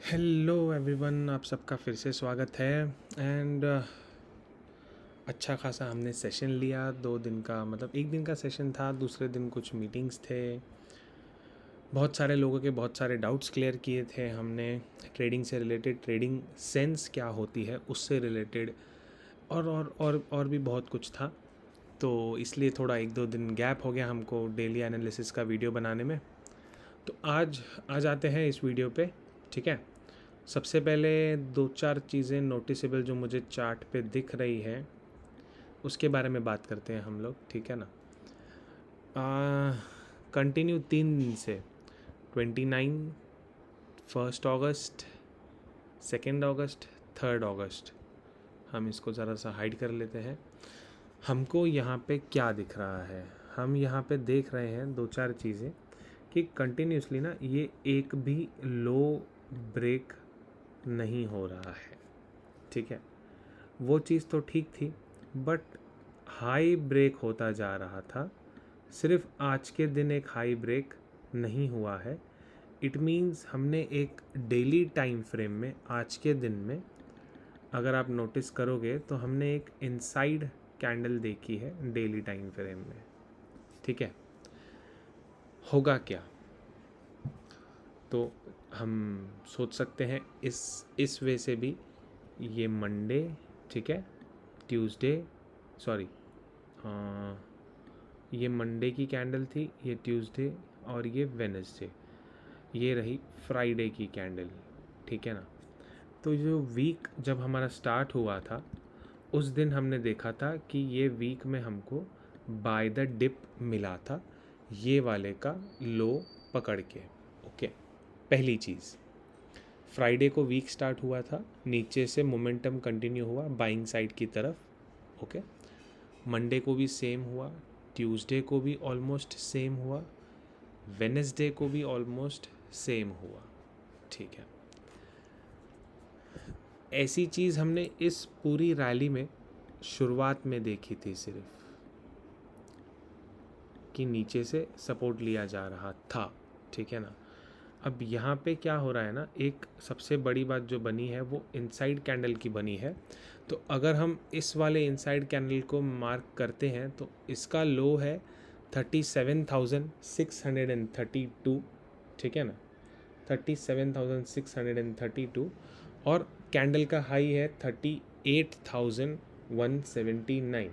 Hello everyone, आप सबका फिर से स्वागत है। एंड अच्छा खासा हमने सेशन लिया 2 दिन का, मतलब एक दिन का सेशन था, दूसरे दिन कुछ मीटिंग्स थे। बहुत सारे लोगों के बहुत सारे डाउट्स क्लियर किए थे हमने, ट्रेडिंग से रिलेटेड, ट्रेडिंग सेंस क्या होती है उससे रिलेटेड, और भी बहुत कुछ था। तो इसलिए थोड़ा 1-2 दिन गैप हो गया हमको डेली एनालिसिस का वीडियो बनाने में। तो आज आ जाते हैं इस वीडियो पे, ठीक है। सबसे पहले 2-4 चीज़ें नोटिसेबल जो मुझे चार्ट पे दिख रही है उसके बारे में बात करते हैं हम लोग, ठीक है ना। कंटिन्यू 3 दिन से 29, 1 अगस्त, 2 अगस्त, 3 अगस्त, हम इसको ज़रा सा हाइड कर लेते हैं। हमको यहाँ पे क्या दिख रहा है, हम यहाँ पे देख रहे हैं 2-4 चीज़ें कि कंटिन्यूसली ना ये एक भी लो ब्रेक नहीं हो रहा है, ठीक है। वो चीज़ तो ठीक थी, बट हाई ब्रेक होता जा रहा था। सिर्फ आज के दिन एक हाई ब्रेक नहीं हुआ है। इट मीन्स हमने एक डेली टाइम फ्रेम में, आज के दिन में अगर आप नोटिस करोगे तो हमने एक इनसाइड कैंडल देखी है डेली टाइम फ्रेम में, ठीक है। होगा क्या, तो हम सोच सकते हैं इस वे से भी। ये मंडे, ठीक है, ट्यूसडे, सॉरी, ये मंडे की कैंडल थी, ये ट्यूसडे, और ये वेनसडे, ये रही फ्राइडे की कैंडल, ठीक है ना। तो जो वीक जब हमारा स्टार्ट हुआ था उस दिन हमने देखा था कि ये वीक में हमको बाय द डिप मिला था, ये वाले का लो पकड़ के। ओके, पहली चीज़, फ्राइडे को वीक स्टार्ट हुआ था, नीचे से मोमेंटम कंटिन्यू हुआ बाइंग साइड की तरफ। ओके, मंडे को भी सेम हुआ, ट्यूसडे को भी ऑलमोस्ट सेम हुआ, वेनेसडे को भी ऑलमोस्ट सेम हुआ, ठीक है। ऐसी चीज़ हमने इस पूरी रैली में शुरुआत में देखी थी सिर्फ, कि नीचे से सपोर्ट लिया जा रहा था, ठीक है ना। अब यहाँ पे क्या हो रहा है ना, एक सबसे बड़ी बात जो बनी है वो इनसाइड कैंडल की बनी है। तो अगर हम इस वाले इनसाइड कैंडल को मार्क करते हैं तो इसका लो है 37,632, ठीक है ना, 37,632, और कैंडल का हाई है 38,179,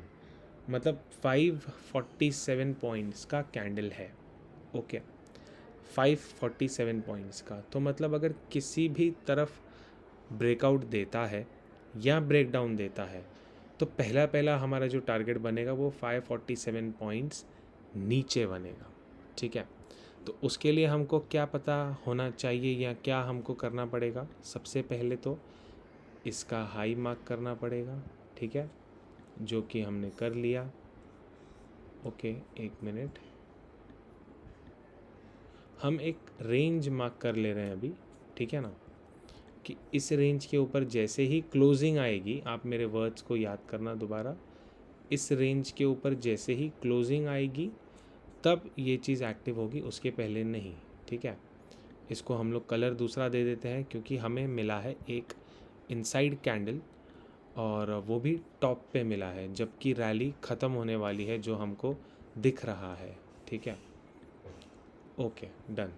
मतलब 547 पॉइंट्स का कैंडल है। ओके, 547 पॉइंट्स का, तो मतलब अगर किसी भी तरफ ब्रेकआउट देता है या ब्रेकडाउन देता है तो पहला पहला हमारा जो टारगेट बनेगा वो 547 पॉइंट्स नीचे बनेगा, ठीक है। तो उसके लिए हमको क्या पता होना चाहिए या क्या हमको करना पड़ेगा, सबसे पहले तो इसका हाई मार्क करना पड़ेगा, ठीक है, जो कि हमने कर लिया। ओके, एक मिनट, हम एक रेंज मार्क कर ले रहे हैं अभी, ठीक है ना, कि इस रेंज के ऊपर जैसे ही क्लोजिंग आएगी, आप मेरे वर्ड्स को याद करना दोबारा, इस रेंज के ऊपर जैसे ही क्लोजिंग आएगी तब ये चीज़ एक्टिव होगी, उसके पहले नहीं, ठीक है। इसको हम लोग कलर दूसरा दे देते हैं क्योंकि हमें मिला है एक इनसाइड कैंडल, और वो भी टॉप पे मिला है जबकि रैली ख़त्म होने वाली है जो हमको दिख रहा है, ठीक है। Okay, done.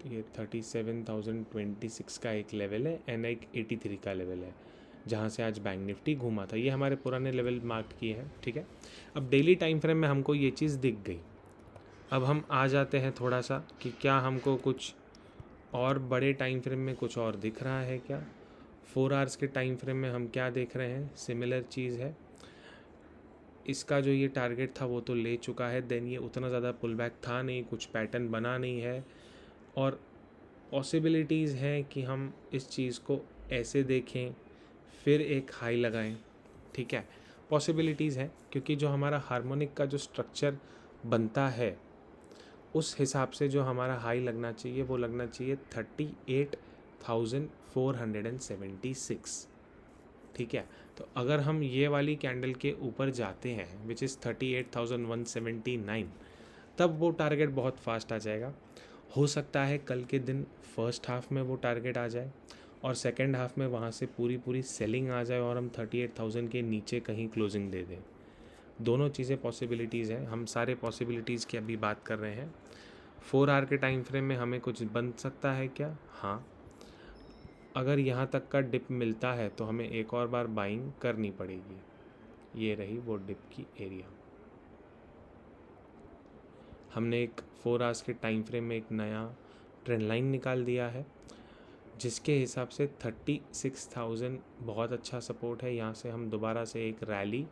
तो ये 37,026 का एक लेवल है एंड एक 83 का लेवल है जहाँ से आज बैंक निफ्टी घूमा था। ये हमारे पुराने लेवल मार्क किए हैं, ठीक है। अब डेली टाइम फ्रेम में हमको ये चीज़ दिख गई। अब हम आ जाते हैं थोड़ा सा कि क्या हमको कुछ और बड़े टाइम फ्रेम में कुछ और दिख रहा है क्या। 4 आवर्स के टाइम फ्रेम में हम क्या देख रहे हैं, सिमिलर चीज़ है। इसका जो ये टारगेट था वो तो ले चुका है, देन ये उतना ज़्यादा पुल बैक था नहीं, कुछ पैटर्न बना नहीं है, और पॉसिबिलिटीज़ हैं कि हम इस चीज़ को ऐसे देखें फिर एक हाई लगाएं, ठीक है। पॉसिबिलिटीज़ हैं क्योंकि जो हमारा हार्मोनिक का जो स्ट्रक्चर बनता है उस हिसाब से जो हमारा हाई लगना चाहिए वो लगना चाहिए 38,476, ठीक है। तो अगर हम ये वाली कैंडल के ऊपर जाते हैं विच इज़ 38,179, तब वो टारगेट बहुत फास्ट आ जाएगा। हो सकता है कल के दिन फर्स्ट हाफ में वो टारगेट आ जाए और सेकेंड हाफ में वहाँ से पूरी सेलिंग आ जाए और हम 38,000 के नीचे कहीं क्लोजिंग दे दें। दोनों चीज़ें पॉसिबिलिटीज़ हैं, हम सारे पॉसिबिलिटीज़ की अभी बात कर रहे हैं। 4 आवर के टाइम फ्रेम में हमें कुछ बन सकता है क्या? हाँ, अगर यहाँ तक का डिप मिलता है तो हमें एक और बार बाइंग करनी पड़ेगी। ये रही वो डिप की एरिया। हमने एक 4 आवर्स के टाइम फ्रेम में एक नया ट्रेंड लाइन निकाल दिया है जिसके हिसाब से 36,000 बहुत अच्छा सपोर्ट है। यहाँ से हम दोबारा से एक rally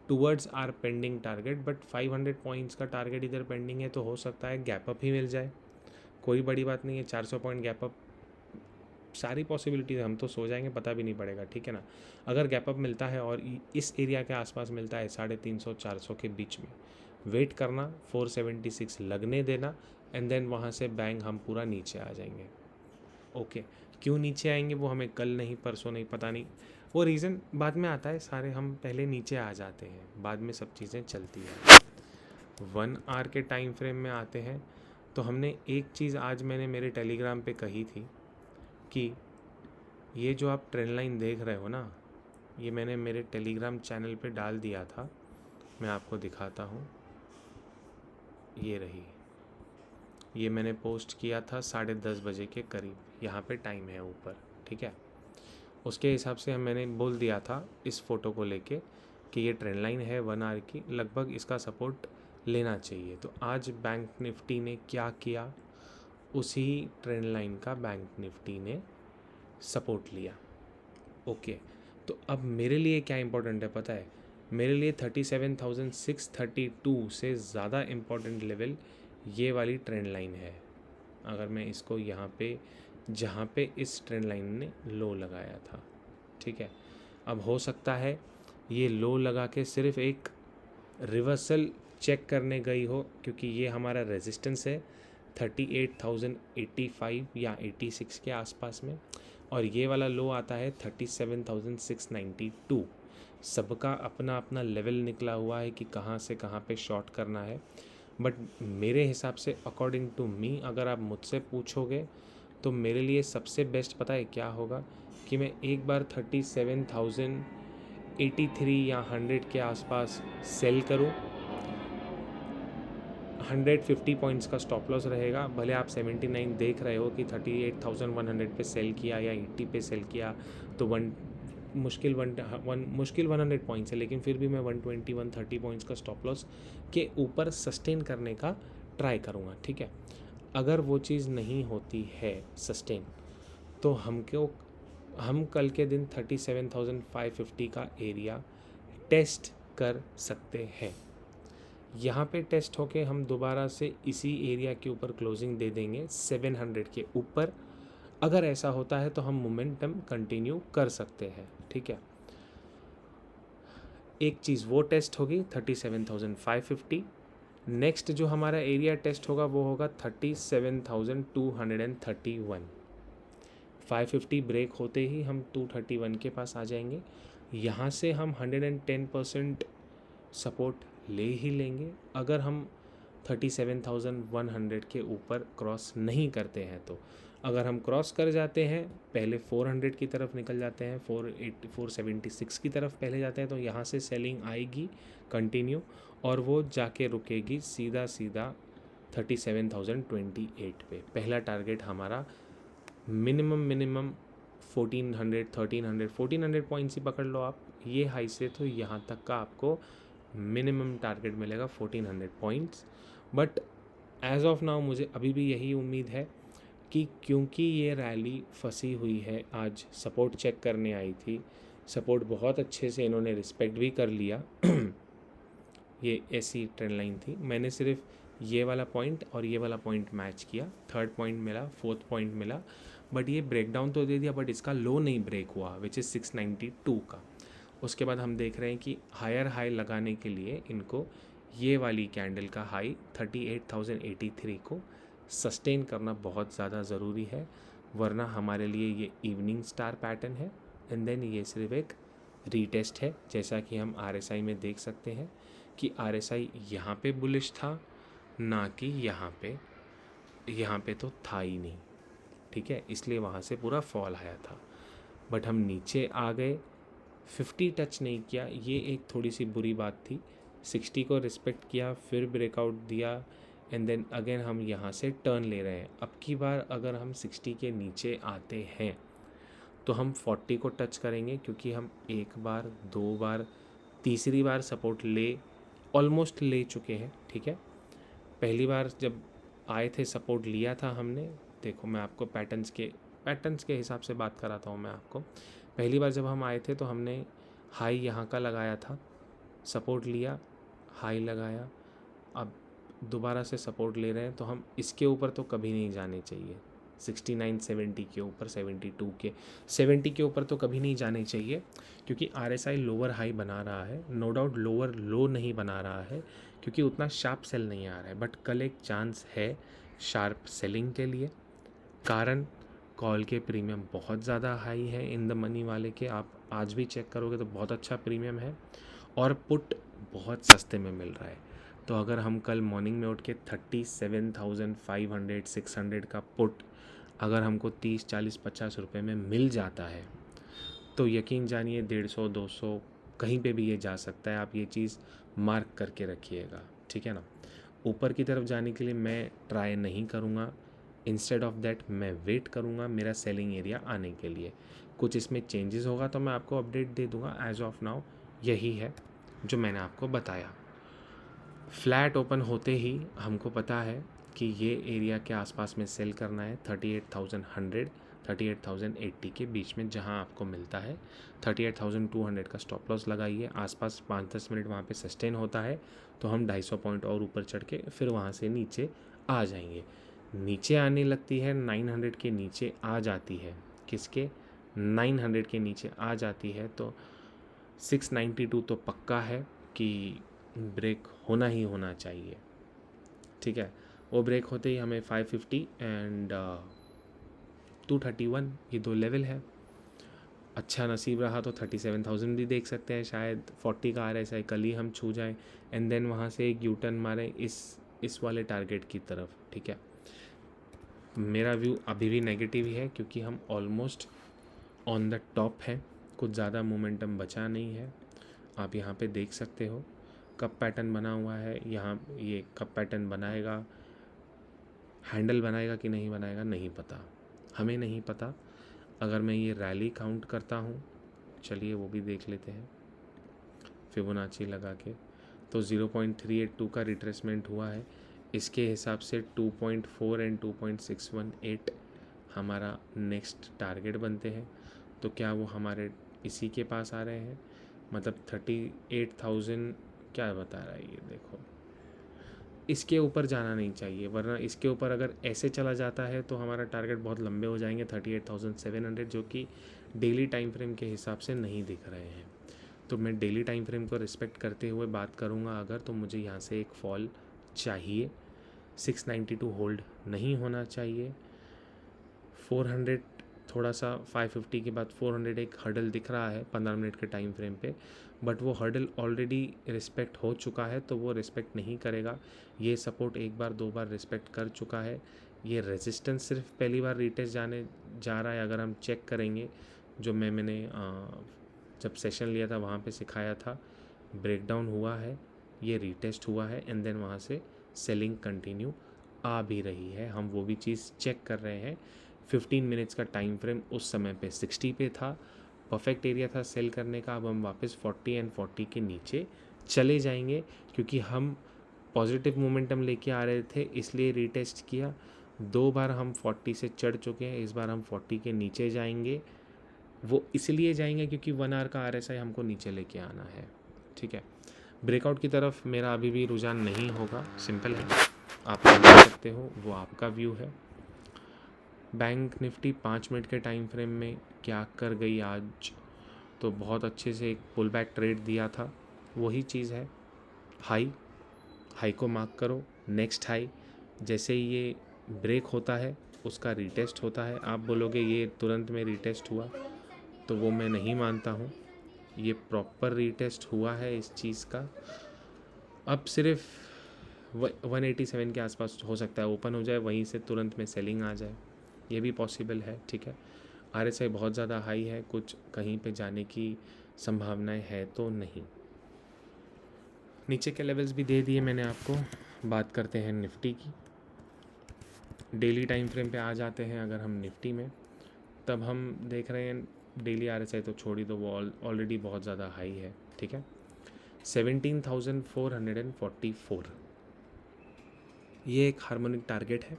towards our pending target, but 500 points का टारगेट इधर पेंडिंग है तो हो सकता है गैप अप ही मिल जाए, कोई बड़ी बात नहीं है। 400 पॉइंट गैप अप, सारी पॉसिबिलिटीज़, हम तो सो जाएंगे, पता भी नहीं पड़ेगा, ठीक है ना। अगर गैप अप मिलता है और इस एरिया के आसपास मिलता है 350-400 के बीच में, वेट करना, 476 लगने देना एंड देन वहाँ से बैंग हम पूरा नीचे आ जाएंगे। ओके, क्यों नीचे आएंगे वो हमें कल नहीं, परसों नहीं, पता नहीं, वो रीज़न बाद में आता है सारे, हम पहले नीचे आ जाते हैं, बाद में सब चीज़ें चलती हैं। 1 आवर के टाइम फ्रेम में आते हैं तो हमने एक चीज़ आज मैंने मेरे टेलीग्राम पे कही थी कि ये जो आप ट्रेंड लाइन देख रहे हो ना, ये मैंने मेरे टेलीग्राम चैनल पे डाल दिया था, मैं आपको दिखाता हूँ। ये रही, ये मैंने पोस्ट किया था 10:30 बजे के करीब, यहाँ पे टाइम है ऊपर, ठीक है। उसके हिसाब से मैंने बोल दिया था इस फ़ोटो को लेके कि ये ट्रेंड लाइन है 1 आवर की, लगभग इसका सपोर्ट लेना चाहिए। तो आज बैंक निफ्टी ने क्या किया, उसी ट्रेंड लाइन का बैंक निफ्टी ने सपोर्ट लिया। ओके, तो अब मेरे लिए क्या इम्पोर्टेंट है पता है, मेरे लिए 37,632 से ज़्यादा इम्पोर्टेंट लेवल ये वाली ट्रेंड लाइन है। अगर मैं इसको यहाँ पे, जहाँ पे इस ट्रेंड लाइन ने लो लगाया था, ठीक है, अब हो सकता है ये लो लगा के सिर्फ एक रिवर्सल चेक करने गई हो, क्योंकि ये हमारा रेजिस्टेंस है 38,085 या 86 के आसपास में, और ये वाला लो आता है 37,692। सबका अपना अपना लेवल निकला हुआ है कि कहाँ से कहाँ पे शॉर्ट करना है, बट मेरे हिसाब से अकॉर्डिंग टू मी, अगर आप मुझसे पूछोगे तो मेरे लिए सबसे बेस्ट पता है क्या होगा, कि मैं एक बार 37,083 या 100 के आसपास सेल करूं। 150 पॉइंट्स का स्टॉप लॉस रहेगा, भले आप 79 देख रहे हो कि 38,100 पे सेल किया या 80 पे सेल किया तो मुश्किल 100 पॉइंट्स है, लेकिन फिर भी मैं 120-130 पॉइंट्स का स्टॉप लॉस के ऊपर सस्टेन करने का ट्राई करूँगा, ठीक है। अगर वो चीज़ नहीं होती है सस्टेन, तो हम कल के दिन 37,550 का एरिया टेस्ट कर सकते हैं। यहाँ पे टेस्ट होके हम दोबारा से इसी एरिया के ऊपर क्लोजिंग दे देंगे 700 के ऊपर। अगर ऐसा होता है तो हम मोमेंटम कंटिन्यू कर सकते हैं, ठीक है। एक चीज़ वो टेस्ट होगी 37,550। नेक्स्ट जो हमारा एरिया टेस्ट होगा वो होगा 37,231। 550 ब्रेक होते ही हम 231 के पास आ जाएंगे। यहाँ से हम 110% सपोर्ट ले ही लेंगे। अगर हम 37,100 के ऊपर क्रॉस नहीं करते हैं तो, अगर हम क्रॉस कर जाते हैं, पहले 400 की तरफ निकल जाते हैं, 476 की तरफ पहले जाते हैं, तो यहाँ से सेलिंग आएगी कंटिन्यू और वो जाके रुकेगी सीधा 37,028 पे। पहला टारगेट हमारा मिनिमम 1400 पॉइंट्स ही पकड़ लो आप, ये हाई से तो यहाँ तक का आपको मिनिमम टारगेट मिलेगा 1400 points. But as of now मुझे अभी भी यही उम्मीद है कि क्योंकि ये रैली फंसी हुई है, आज सपोर्ट चेक करने आई थी, सपोर्ट बहुत अच्छे से इन्होंने रिस्पेक्ट भी कर लिया ये ऐसी ट्रेंड लाइन थी, मैंने सिर्फ ये वाला पॉइंट और ये वाला पॉइंट मैच किया, 3rd पॉइंट मिला, 4th पॉइंट मिला, बट ये ब्रेक डाउन तो दे दिया, बट इसका लो नहीं ब्रेक हुआ, विच इज़ 692 का। उसके बाद हम देख रहे हैं कि हायर हाई लगाने के लिए इनको ये वाली कैंडल का हाई 38,083 को सस्टेन करना बहुत ज़्यादा ज़रूरी है, वरना हमारे लिए ये इवनिंग स्टार पैटर्न है एंड देन ये सिर्फ एक रीटेस्ट है। जैसा कि हम RSI में देख सकते हैं कि RSI यहाँ पे बुलिश था, ना कि यहाँ पे। यहाँ पे तो था ही नहीं, ठीक है, इसलिए वहाँ से पूरा फॉल आया था। बट हम नीचे आ गए, 50 टच नहीं किया, ये एक थोड़ी सी बुरी बात थी। 60 को रिस्पेक्ट किया, फिर ब्रेकआउट दिया, एंड देन अगेन हम यहाँ से टर्न ले रहे हैं। अब की बार अगर हम 60 के नीचे आते हैं तो हम 40 को टच करेंगे, क्योंकि हम एक बार, दो बार, तीसरी बार सपोर्ट ऑलमोस्ट ले चुके हैं, ठीक है। पहली बार जब आए थे सपोर्ट लिया था हमने, देखो मैं आपको पैटर्न्स के हिसाब से बात कराता हूँ मैं आपको। पहली बार जब हम आए थे तो हमने हाई यहाँ का लगाया था, सपोर्ट लिया, हाई लगाया, अब दोबारा से सपोर्ट ले रहे हैं, तो हम इसके ऊपर तो कभी नहीं जाने चाहिए। 69 70 के ऊपर, 72 के 70 के ऊपर तो कभी नहीं जाने चाहिए, क्योंकि RSI लोअर हाई बना रहा है, नो डाउट लोअर लो नहीं बना रहा है, क्योंकि उतना शार्प सेल नहीं आ रहा है। बट कल एक चांस है शार्प सेलिंग के लिए, कारण कॉल के प्रीमियम बहुत ज़्यादा हाई है इन द मनी वाले के, आप आज भी चेक करोगे तो बहुत अच्छा प्रीमियम है, और पुट बहुत सस्ते में मिल रहा है। तो अगर हम कल मॉर्निंग में उठ के 37,500 600 का पुट अगर हमको 30 40 50 रुपये में मिल जाता है, तो यकीन जानिए 150 200 कहीं पे भी ये जा सकता है। आप ये चीज़ मार्क करके रखिएगा, ठीक है ना। ऊपर की तरफ जाने के लिए मैं ट्राई नहीं करूँगा, इंस्टेड ऑफ दैट मैं वेट करूँगा मेरा सेलिंग एरिया आने के लिए। कुछ इसमें चेंजेस होगा तो मैं आपको अपडेट दे दूँगा। एज ऑफ नाउ यही है जो मैंने आपको बताया। फ्लैट ओपन होते ही हमको पता है कि ये एरिया के आसपास में सेल करना है, 38,100 38,080 के बीच में जहां आपको मिलता है। 38,200 का स्टॉप लॉस लगाइए, आसपास 5-10 मिनट वहां पे सस्टेन होता है तो हम 250 पॉइंट और ऊपर चढ़ के फिर वहां से नीचे आ जाएंगे। नीचे आने लगती है 900 के नीचे आ जाती है, किसके 900 के नीचे आ जाती है, तो 692 तो पक्का है कि ब्रेक होना ही होना चाहिए, ठीक है। वो ब्रेक होते ही हमें 550 एंड 231 ये दो लेवल है। अच्छा नसीब रहा तो 37,000 भी देख सकते हैं, शायद 40 का RSI कल ही हम छू जाएं, एंड देन वहाँ से एक यू टर्न मारें इस वाले टारगेट की तरफ, ठीक है। मेरा व्यू अभी भी नेगेटिव ही है, क्योंकि हम ऑलमोस्ट ऑन द टॉप हैं, कुछ ज़्यादा मोमेंटम बचा नहीं है। आप यहाँ पे देख सकते हो कब पैटर्न बना हुआ है, यहाँ ये कब पैटर्न बनाएगा, हैंडल बनाएगा कि नहीं बनाएगा नहीं पता, हमें नहीं पता। अगर मैं ये रैली काउंट करता हूँ, चलिए वो भी देख लेते हैं फिबोनाची लगा के, तो 0.382 का रिट्रेसमेंट हुआ है, इसके हिसाब से 2.4 एंड 2.618 हमारा नेक्स्ट टारगेट बनते हैं। तो क्या वो हमारे इसी के पास आ रहे हैं, मतलब 38,000 क्या बता रहा है ये देखो, इसके ऊपर जाना नहीं चाहिए, वरना इसके ऊपर अगर ऐसे चला जाता है तो हमारा टारगेट बहुत लंबे हो जाएंगे 38,700, जो कि डेली टाइम फ्रेम के हिसाब से नहीं दिख रहे हैं। तो मैं डेली टाइम फ्रेम को रिस्पेक्ट करते हुए बात करूँगा अगर, तो मुझे यहाँ से एक फॉल चाहिए, 692 होल्ड नहीं होना चाहिए, 400 थोड़ा सा 550 के बाद 400 एक हर्डल दिख रहा है 15 मिनट के टाइम फ्रेम पे, बट वो हर्डल ऑलरेडी रिस्पेक्ट हो चुका है तो वो रिस्पेक्ट नहीं करेगा। ये सपोर्ट एक बार दो बार रिस्पेक्ट कर चुका है, ये रेजिस्टेंस सिर्फ पहली बार रीटेस्ट जाने जा रहा है। अगर हम चेक करेंगे जो मैंने जब सेशन लिया था वहाँ पे सिखाया था, ब्रेकडाउन हुआ है, ये रीटेस्ट हुआ है, एंड देन वहाँ से सेलिंग कंटिन्यू आ भी रही है, हम वो भी चीज़ चेक कर रहे हैं। 15 मिनट्स का टाइम फ्रेम उस समय पे 60 पे था, परफेक्ट एरिया था सेल करने का। अब हम वापस 40 एंड 40 के नीचे चले जाएंगे, क्योंकि हम पॉजिटिव मोमेंटम लेके आ रहे थे इसलिए रीटेस्ट किया। दो बार हम 40 से चढ़ चुके हैं, इस बार हम 40 के नीचे जाएंगे, वो इसलिए जाएंगे क्योंकि 1 आवर का RSI हमको नीचे लेके आना है, ठीक है। ब्रेकआउट की तरफ मेरा अभी भी रुझान नहीं होगा, सिंपल है, आप देख सकते हो, वो आपका व्यू है। बैंक निफ्टी 5 मिनट के टाइम फ्रेम में क्या कर गई आज, तो बहुत अच्छे से एक पुल बैक ट्रेड दिया था, वही चीज़ है। हाई को मार्क करो, नेक्स्ट हाई जैसे ही ये ब्रेक होता है उसका रीटेस्ट होता है। आप बोलोगे ये तुरंत में रीटेस्ट हुआ, तो वो मैं नहीं मानता हूँ, ये प्रॉपर रीटेस्ट हुआ है इस चीज़ का। अब सिर्फ 187 के आसपास हो सकता है ओपन हो जाए, वहीं से तुरंत में सेलिंग आ जाए, ये भी पॉसिबल है। ठीक है, RSI बहुत ज़्यादा हाई है, कुछ कहीं पे जाने की संभावनाएं है तो नहीं। नीचे के लेवल्स भी दे दिए मैंने आपको। बात करते हैं निफ्टी की। डेली टाइम फ्रेम पे आ जाते हैं अगर हम निफ्टी में, तब हम देख रहे हैं डेली RSI तो छोड़ ही दो, वो ऑलरेडी बहुत ज़्यादा हाई है। ठीक है, 17,444 ये एक हार्मोनिक टारगेट है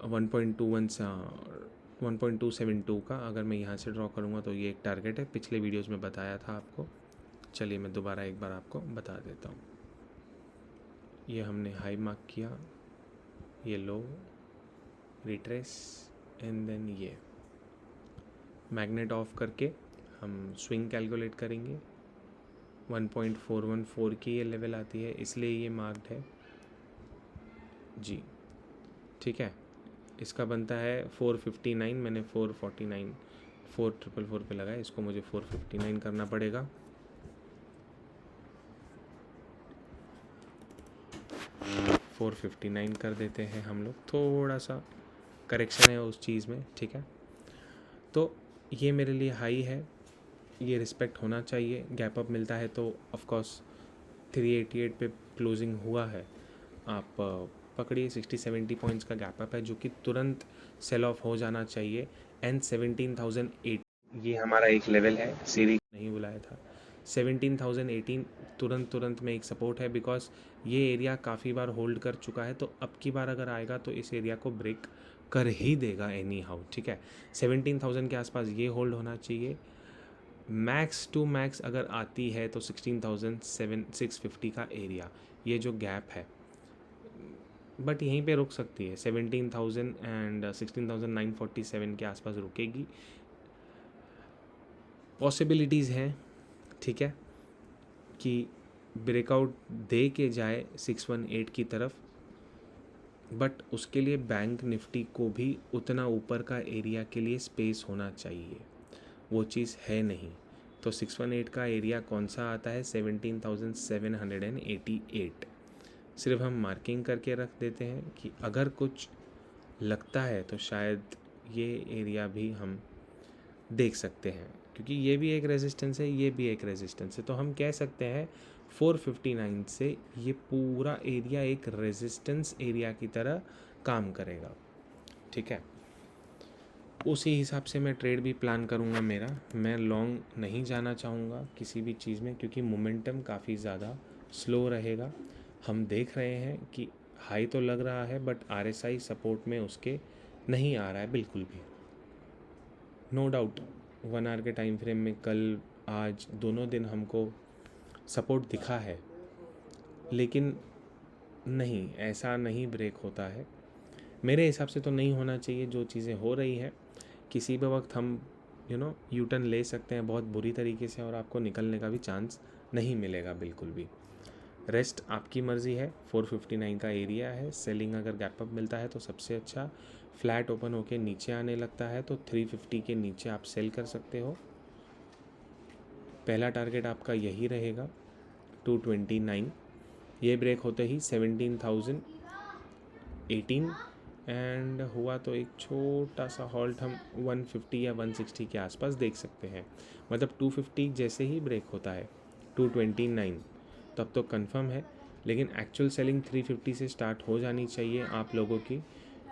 1.72 का। अगर मैं यहाँ से ड्रॉ करूँगा तो ये एक टारगेट है, पिछले वीडियोस में बताया था आपको। चलिए मैं दोबारा एक बार आपको बता देता हूँ। ये हमने हाई मार्क किया, ये लो, रिट्रेस, एंड देन ये मैग्नेट ऑफ करके हम स्विंग कैलकुलेट करेंगे। 1.414 की ये लेवल आती है, इसलिए ये मार्क्ड है जी। ठीक है, इसका बनता है 459, मैंने 449 4444 पे लगाया, इसको मुझे 459 करना पड़ेगा। फोर 459 कर देते हैं हम लोग, थोड़ा सा करेक्शन है उस चीज़ में। ठीक है, तो ये मेरे लिए हाई है, ये रिस्पेक्ट होना चाहिए। गैप अप मिलता है तो ऑफ कोर्स 388 पे क्लोजिंग हुआ है, आप पकड़िए 60-70 पॉइंट्स का गैप अप है जो कि तुरंत सेल ऑफ हो जाना चाहिए। एंड 17,008 ये हमारा एक लेवल है, सीरी नहीं बुलाया था। 17,018 तुरंत में एक सपोर्ट है, बिकॉज ये एरिया काफ़ी बार होल्ड कर चुका है, तो अब की बार अगर आएगा तो इस एरिया को ब्रेक कर ही देगा एनी हाउ। ठीक है, 17,000 के आसपास ये होल्ड होना चाहिए। मैक्स टू मैक्स अगर आती है तो 16,650 का एरिया, ये जो गैप है, बट यहीं पे रुक सकती है। 17,000 एंड 16,947 के आसपास रुकेगी, पॉसिबिलिटीज़ हैं। ठीक है, कि ब्रेकआउट दे के जाए 618 की तरफ, बट उसके लिए बैंक निफ्टी को भी उतना ऊपर का एरिया के लिए स्पेस होना चाहिए, वो चीज़ है नहीं। तो 618 का एरिया कौन सा आता है? 17,788। सिर्फ हम मार्किंग करके रख देते हैं कि अगर कुछ लगता है तो शायद ये एरिया भी हम देख सकते हैं, क्योंकि ये भी एक रेजिस्टेंस है, ये भी एक रेजिस्टेंस है। तो हम कह सकते हैं 459 से ये पूरा एरिया एक रेजिस्टेंस एरिया की तरह काम करेगा। ठीक है, उसी हिसाब से मैं ट्रेड भी प्लान करूँगा मेरा। मैं लॉन्ग नहीं जाना चाहूँगा किसी भी चीज़ में, क्योंकि मोमेंटम काफ़ी ज़्यादा स्लो रहेगा। हम देख रहे हैं कि हाई तो लग रहा है, बट RSI सपोर्ट में उसके नहीं आ रहा है बिल्कुल भी। नो डाउट 1 आवर के टाइम फ्रेम में कल आज दोनों दिन हमको सपोर्ट दिखा है, लेकिन नहीं, ऐसा नहीं ब्रेक होता है मेरे हिसाब से। तो नहीं होना चाहिए जो चीज़ें हो रही हैं। किसी भी वक्त हम यू टर्न ले सकते हैं बहुत बुरी तरीके से, और आपको निकलने का भी चांस नहीं मिलेगा बिल्कुल भी। रेस्ट आपकी मर्ज़ी है। 459 का एरिया है, सेलिंग अगर गैप अप मिलता है तो सबसे अच्छा। फ्लैट ओपन होके नीचे आने लगता है तो 350 के नीचे आप सेल कर सकते हो। पहला टारगेट आपका यही रहेगा 229। ये ब्रेक होते ही 17,018 एंड हुआ तो एक छोटा सा हॉल्ट हम 150 या 160 के आसपास देख सकते हैं। मतलब 250 जैसे ही ब्रेक होता है 229 तब तो कंफर्म है, लेकिन एक्चुअल सेलिंग 350 से स्टार्ट हो जानी चाहिए आप लोगों की,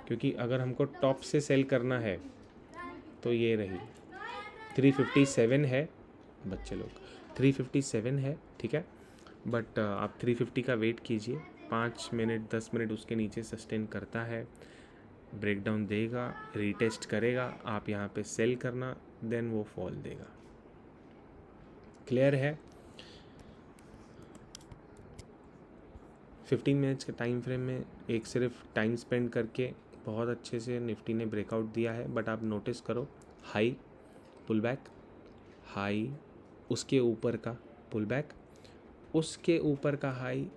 क्योंकि अगर हमको टॉप से सेल करना है तो ये रही 357 है बच्चे लोग, 357 है। ठीक है, बट आप 350 का वेट कीजिए, 5 मिनट 10 मिनट उसके नीचे सस्टेन करता है, ब्रेकडाउन देगा, रीटेस्ट करेगा, आप यहाँ पे सेल करना, देन वो फॉल देगा। क्लियर है? 15 मिनट्स के टाइम फ्रेम में एक सिर्फ टाइम स्पेंड करके बहुत अच्छे से निफ्टी ने ब्रेकआउट दिया है। बट आप नोटिस करो, हाई पुल बैक, हाई उसके ऊपर का पुल बैक, उसके ऊपर का high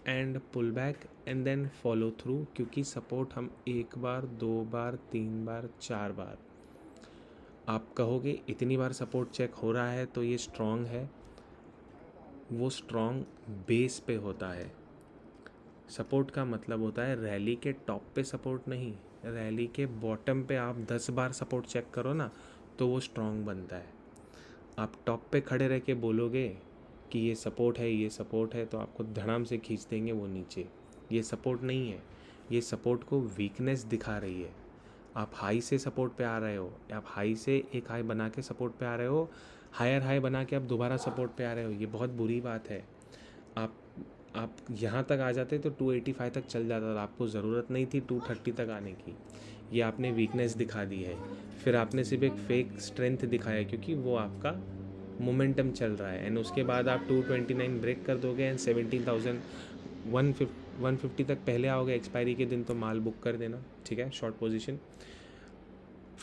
end pull back, and then follow through. क्योंकि सपोर्ट हम 1 बार 2 बार 3 बार 4 बार, आप कहोगे इतनी बार सपोर्ट चेक हो रहा है तो ये स्ट्रॉन्ग है। वो स्ट्रॉन्ग बेस पे होता है, सपोर्ट का मतलब होता है रैली के टॉप पे सपोर्ट नहीं, रैली के बॉटम पे आप 10 बार सपोर्ट चेक करो ना तो वो स्ट्रॉन्ग बनता है। आप टॉप पे खड़े रह के बोलोगे कि ये सपोर्ट है, ये सपोर्ट है, तो आपको धड़ाम से खींच देंगे वो नीचे। ये सपोर्ट नहीं है, ये सपोर्ट को वीकनेस दिखा रही है। आप हाई से सपोर्ट पे आ रहे हो, आप हाई से एक हाई बना के सपोर्ट पे आ रहे हो, हायर हाई बना के आप दोबारा सपोर्ट पे आ रहे हो, ये बहुत बुरी बात है। आप यहाँ तक आ जाते तो 285 तक चल जाता था, आपको ज़रूरत नहीं थी 230 तक आने की। ये आपने वीकनेस दिखा दी है, फिर आपने सिर्फ एक फेक स्ट्रेंथ दिखाया क्योंकि वो आपका मोमेंटम चल रहा है। एंड उसके बाद आप 229 ब्रेक कर दोगे एंड 150 तक पहले आओगे एक्सपायरी के दिन, तो माल बुक कर देना, ठीक है, short position.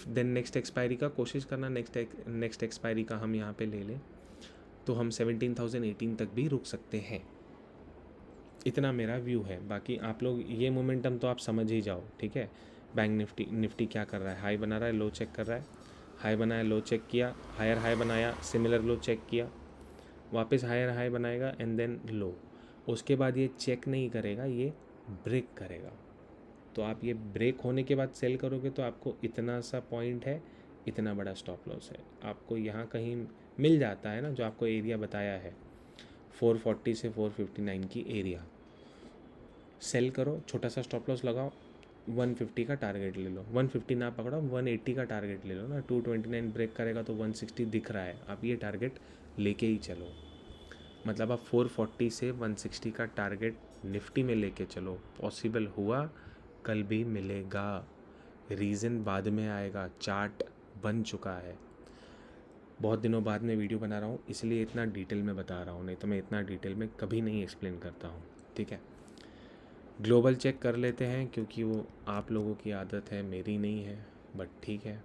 Then next expiry का कोशिश करना, नेक्स्ट एक्सपायरी का हम यहाँ पे ले लें तो हम 17,018 तक भी रुक सकते हैं। इतना मेरा व्यू है। बाकी आप लोग ये मोमेंटम तो आप समझ ही जाओ, ठीक है। बैंक निफ्टी क्या कर रहा है, हाई बना रहा है, लो चेक कर रहा है, हाई बनाया, लो चेक किया, हायर हाई बनाया, सिमिलर लो चेक किया, वापस हायर हाई बनाएगा एंड देन लो। उसके बाद ये चेक नहीं करेगा, ये ब्रेक करेगा। तो आप ये ब्रेक होने के बाद सेल करोगे तो आपको इतना सा पॉइंट है, इतना बड़ा स्टॉप लॉस है, आपको यहाँ कहीं मिल जाता है ना जो आपको एरिया बताया है 440 से 459 की एरिया। सेल करो, छोटा सा स्टॉप लॉस लगाओ, 150 का टारगेट ले लो, 150 ना पकड़ो 180 का टारगेट ले लो ना। 229 ब्रेक करेगा तो 160 दिख रहा है, आप ये टारगेट लेके ही चलो। मतलब आप 440 से 160 का टारगेट निफ्टी में लेके चलो। पॉसिबल हुआ, कल भी मिलेगा, रीज़न बाद में आएगा, चार्ट बन चुका है। बहुत दिनों बाद मैं वीडियो बना रहा हूँ इसलिए इतना डिटेल में बता रहा हूँ, नहीं तो मैं इतना डिटेल में कभी नहीं एक्सप्लेन करता हूँ, ठीक है। ग्लोबल चेक कर लेते हैं क्योंकि वो आप लोगों की आदत है, मेरी नहीं है, बट ठीक है।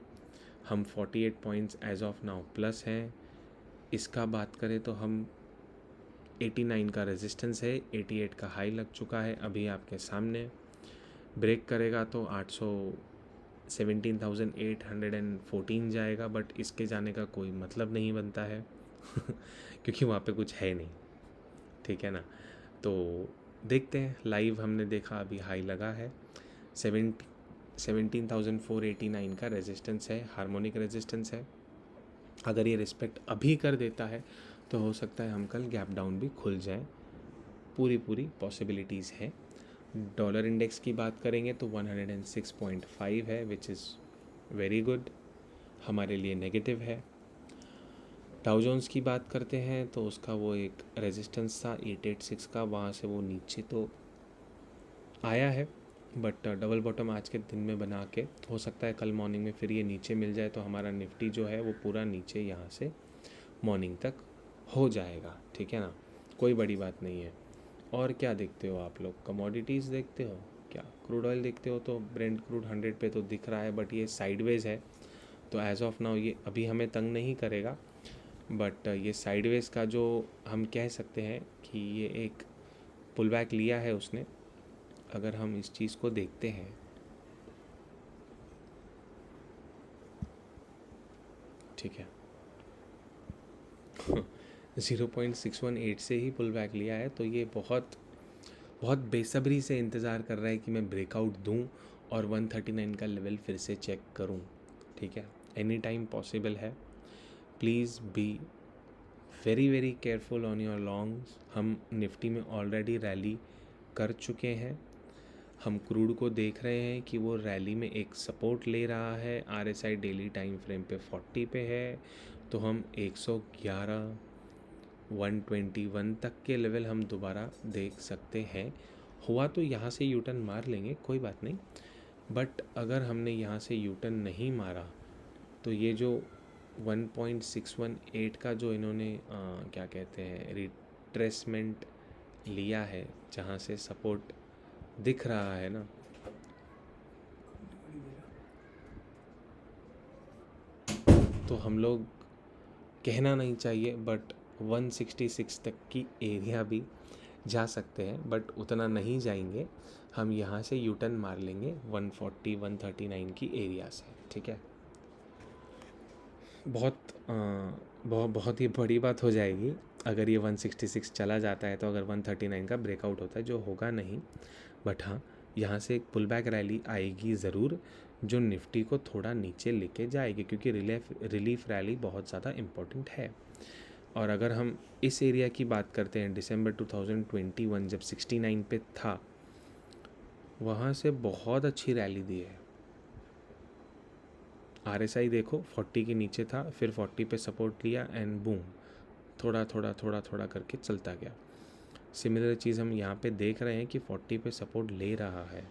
हम 48 points as of now plus हैं। इसका बात करें तो हम 89 का रेजिस्टेंस है, 88 का हाई लग चुका है अभी आपके सामने। ब्रेक करेगा तो 17,814 जाएगा, बट इसके जाने का कोई मतलब नहीं बनता है क्योंकि वहाँ पे कुछ है नहीं, ठीक है ना। तो देखते हैं, लाइव हमने देखा अभी हाई लगा है, 17,489 का रेजिस्टेंस है, हार्मोनिक रेजिस्टेंस है। अगर ये रिस्पेक्ट अभी कर देता है तो हो सकता है हम कल गैप डाउन भी खुल जाए, पूरी पॉसिबिलिटीज़ है। डॉलर इंडेक्स की बात करेंगे तो 106.5 है, विच इज़ वेरी गुड, हमारे लिए नेगेटिव है। डाउ जोन्स की बात करते हैं तो उसका वो एक रेजिस्टेंस था 886 का, वहाँ से वो नीचे तो आया है, बट डबल बॉटम आज के दिन में बना के हो सकता है कल मॉर्निंग में फिर ये नीचे मिल जाए, तो हमारा निफ्टी जो है वो पूरा नीचे यहाँ से मॉर्निंग तक हो जाएगा, ठीक है ना, कोई बड़ी बात नहीं है। और क्या देखते हो आप लोग, कमोडिटीज़ देखते हो क्या, क्रूड ऑयल देखते हो तो ब्रेंट क्रूड 100 पे तो दिख रहा है, बट ये साइडवेज है, तो एज ऑफ नाउ ये अभी हमें तंग नहीं करेगा। बट ये साइडवेज का जो हम कह सकते हैं कि ये एक पुल बैक लिया है उसने, अगर हम इस चीज़ को देखते हैं, ठीक है 0.618 से ही पुल बैक लिया है, तो ये बहुत बेसब्री से इंतज़ार कर रहा है कि मैं ब्रेकआउट दूं और 139 का लेवल फिर से चेक करूं, ठीक है। एनी टाइम पॉसिबल है, please be very careful on your longs. हम निफ्टी में ऑलरेडी रैली कर चुके हैं, हम क्रूड को देख रहे हैं कि वो रैली में एक सपोर्ट ले रहा है, RSI डेली टाइम फ्रेम पे 40 पे है, तो हम 111 121 तक के लेवल हम दोबारा देख सकते हैं। हुआ तो यहाँ से यू टर्न मार लेंगे, कोई बात नहीं, बट अगर हमने यहाँ से यू टर्न नहीं मारा तो ये जो 1.618 का जो इन्होंने क्या कहते हैं रिट्रेसमेंट लिया है, जहाँ से सपोर्ट दिख रहा है ना, तो हम लोग कहना नहीं चाहिए बट 166 तक की एरिया भी जा सकते हैं, बट उतना नहीं जाएंगे, हम यहाँ से यू टर्न मार लेंगे 140 139 की एरिया से, ठीक है। बहुत ही बड़ी बात हो जाएगी अगर ये 166 चला जाता है तो अगर 139 का ब्रेकआउट होता है, जो होगा नहीं, बट हाँ यहाँ से एक पुल बैक रैली आएगी ज़रूर, जो निफ्टी को थोड़ा नीचे लेके जाएगी, क्योंकि रिलीफ रैली बहुत ज़्यादा इम्पोर्टेंट है। और अगर हम इस एरिया की बात करते हैं, दिसंबर 2021 जब 69 पे था, वहाँ से बहुत अच्छी रैली दी है। RSI देखो 40 के नीचे था, फिर 40 पे सपोर्ट लिया एंड बूम, थोड़ा थोड़ा थोड़ा थोड़ा करके चलता गया। सिमिलर चीज़ हम यहाँ पे देख रहे हैं कि 40 पे सपोर्ट ले रहा है,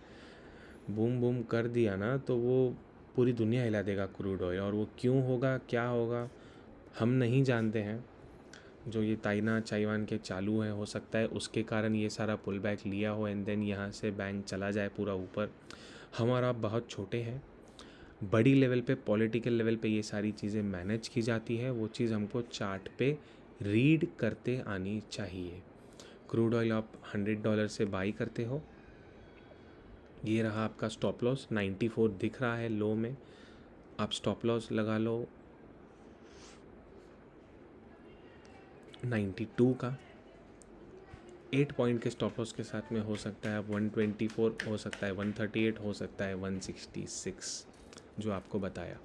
बूम बूम कर दिया ना तो वो पूरी दुनिया हिला देगा क्रूड ऑयल। और वो क्यों होगा, क्या होगा, हम नहीं जानते हैं। जो ये ताइना चाइवान के चालू हैं, हो सकता है उसके कारण ये सारा पुल बैक लिया हो एंड देन यहाँ से बैंक चला जाए पूरा ऊपर। हम और आप बहुत छोटे हैं, बड़ी लेवल पे, पॉलिटिकल लेवल पे ये सारी चीज़ें मैनेज की जाती है। वो चीज़ हमको चार्ट पे रीड करते आनी चाहिए। क्रूड ऑयल आप $100 से बाई करते हो, ये रहा आपका स्टॉप लॉस, 94 दिख रहा है लो में, आप स्टॉप लॉस लगा लो 92 का। 8 पॉइंट के स्टॉप लॉस के साथ में हो सकता है 124, हो सकता है 138, हो सकता है 166, जो आपको बताया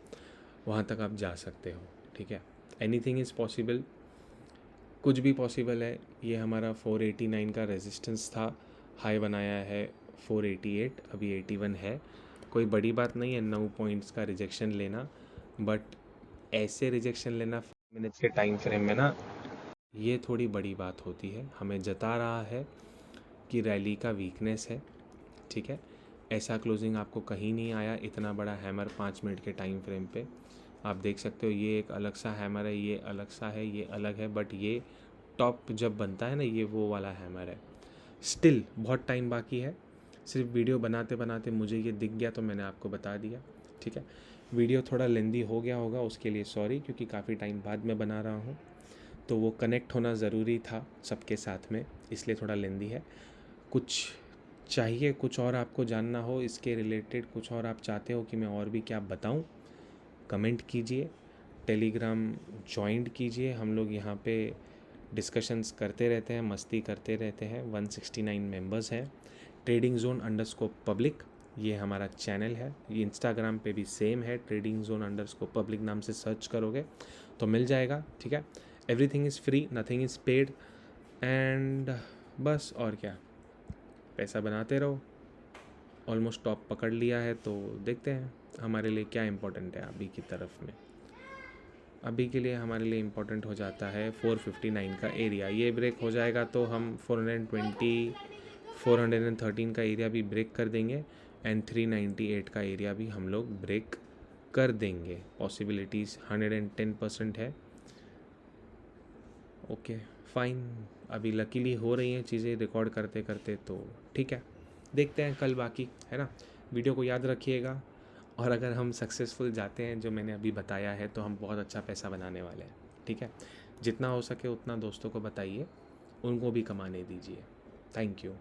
वहाँ तक आप जा सकते हो। ठीक है, एनीथिंग इज़ पॉसिबल, कुछ भी पॉसिबल है। ये हमारा 489 का रेजिस्टेंस था, हाई बनाया है 488, अभी 81 है, कोई बड़ी बात नहीं है 9 पॉइंट्स का रिजेक्शन लेना, बट ऐसे रिजेक्शन लेना 5 मिनट्स के टाइम फ्रेम में ना, ये थोड़ी बड़ी बात होती है। हमें जता रहा है कि रैली का वीकनेस है। ठीक है, ऐसा क्लोजिंग आपको कहीं नहीं आया, इतना बड़ा हैमर 5 मिनट के टाइम फ्रेम पे आप देख सकते हो। ये एक अलग सा हैमर है, ये अलग सा है, ये अलग है, बट ये टॉप जब बनता है ना, ये वो वाला हैमर है। स्टिल बहुत टाइम बाकी है, सिर्फ वीडियो बनाते बनाते मुझे ये दिख गया तो मैंने आपको बता दिया। ठीक है, वीडियो थोड़ा लेंदी हो गया होगा, उसके लिए सॉरी, क्योंकि काफ़ी टाइम बाद मैं बना रहा हूँ, तो वो कनेक्ट होना ज़रूरी था सबके साथ में, इसलिए थोड़ा लेंदी है। कुछ चाहिए, कुछ और आपको जानना हो इसके रिलेटेड, कुछ और आप चाहते हो कि मैं और भी क्या बताऊं, कमेंट कीजिए, टेलीग्राम ज्वाइंट कीजिए। हम लोग यहाँ पे डिस्कशंस करते रहते हैं, मस्ती करते रहते हैं। 169 मेंबर्स हैं। ट्रेडिंग जोन अंडरस्कोर पब्लिक ये हमारा चैनल है, ये इंस्टाग्राम पे भी सेम है, ट्रेडिंग जोन अंडरस्कोर पब्लिक नाम से सर्च करोगे तो मिल जाएगा। ठीक है, everything is free, nothing is paid, and बस और क्या, पैसा बनाते रहो। ऑलमोस्ट टॉप पकड़ लिया है, तो देखते हैं हमारे लिए क्या इम्पोर्टेंट है अभी की तरफ में। अभी के लिए हमारे लिए इम्पोर्टेंट हो जाता है 459 का एरिया, ये ब्रेक हो जाएगा तो हम 420 413 का एरिया भी ब्रेक कर देंगे एंड 398 का एरिया भी हम लोग ब्रेक कर देंगे। पॉसिबिलिटीज़ 110% है। ओके फाइन, अभी लकीली हो रही हैं चीज़ें रिकॉर्ड करते करते, तो ठीक है, देखते हैं कल बाकी, है ना। वीडियो को याद रखिएगा, और अगर हम सक्सेसफुल जाते हैं जो मैंने अभी बताया है, तो हम बहुत अच्छा पैसा बनाने वाले हैं। ठीक है, जितना हो सके उतना दोस्तों को बताइए, उनको भी कमाने दीजिए। Thank you.